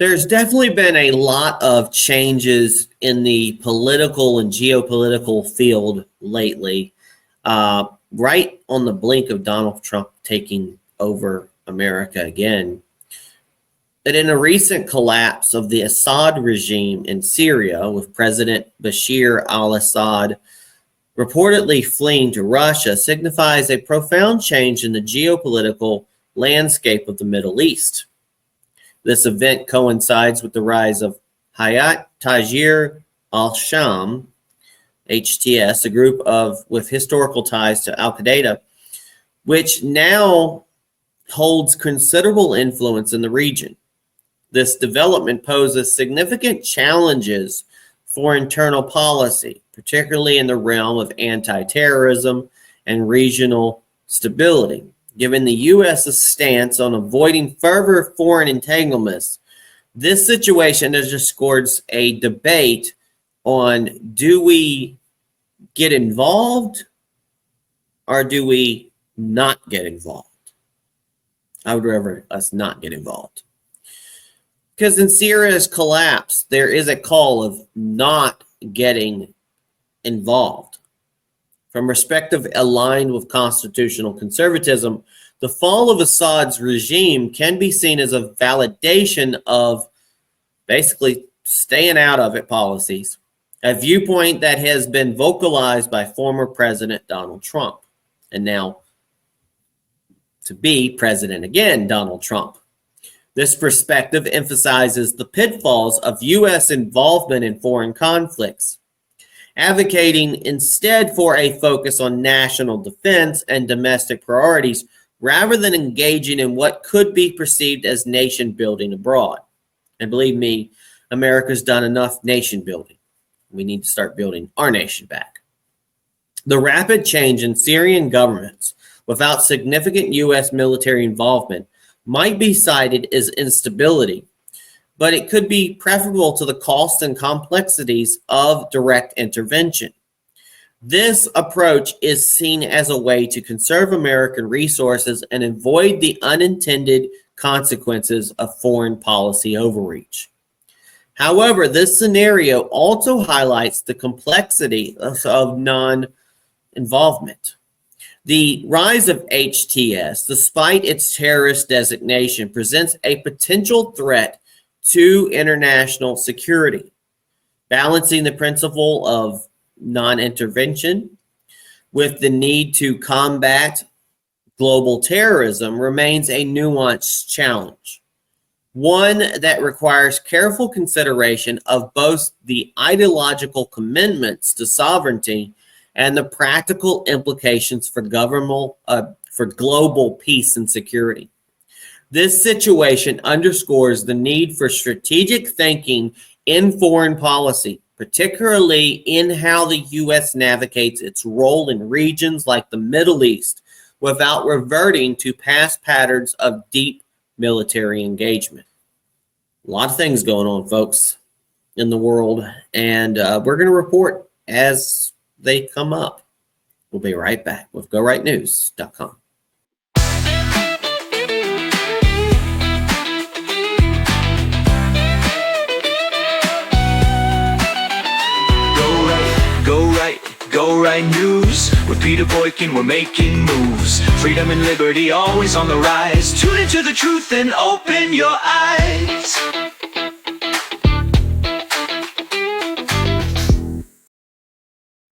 There's definitely been a lot of changes in the political and geopolitical field lately, right on the blink of Donald Trump taking over America again. But in a recent collapse of the Assad regime in Syria, with President Bashir al-Assad reportedly fleeing to Russia, signifies a profound change in the geopolitical landscape of the Middle East. This event coincides with the rise of Hayat Tahrir al-Sham, HTS, a group with historical ties to al-Qaeda, which now holds considerable influence in the region. This development poses significant challenges for internal policy, particularly in the realm of anti-terrorism and regional stability. Given the U.S.'s stance on avoiding further foreign entanglements, this situation underscores a debate on, do we get involved or do we not get involved? I would rather us not get involved. Because in Syria's collapse, there is a call of not getting involved. From perspective aligned with constitutional conservatism, the fall of Assad's regime can be seen as a validation of basically staying out of it policies, a viewpoint that has been vocalized by former President Donald Trump, and now to be president again, Donald Trump. This perspective emphasizes the pitfalls of U.S. involvement in foreign conflicts, advocating instead for a focus on national defense and domestic priorities rather than engaging in what could be perceived as nation building abroad. And believe me, America's done enough nation building. We need to start building our nation back. The rapid change in Syrian governments without significant U.S. military involvement might be cited as instability, but it could be preferable to the cost and complexities of direct intervention. This approach is seen as a way to conserve American resources and avoid the unintended consequences of foreign policy overreach. However, this scenario also highlights the complexity of non-involvement. The rise of HTS, despite its terrorist designation, presents a potential threat to international security. Balancing the principle of non-intervention with the need to combat global terrorism remains a nuanced challenge, one that requires careful consideration of both the ideological commitments to sovereignty and the practical implications for global peace and security. This situation underscores the need for strategic thinking in foreign policy, particularly in how the U.S. navigates its role in regions like the Middle East without reverting to past patterns of deep military engagement. A lot of things going on, folks, in the world, and we're going to report as they come up. We'll be right back with GoRightNews.com. Go right news with Peter Boykin, we're making moves. Freedom and liberty always on the rise. Tune into the truth and open your eyes.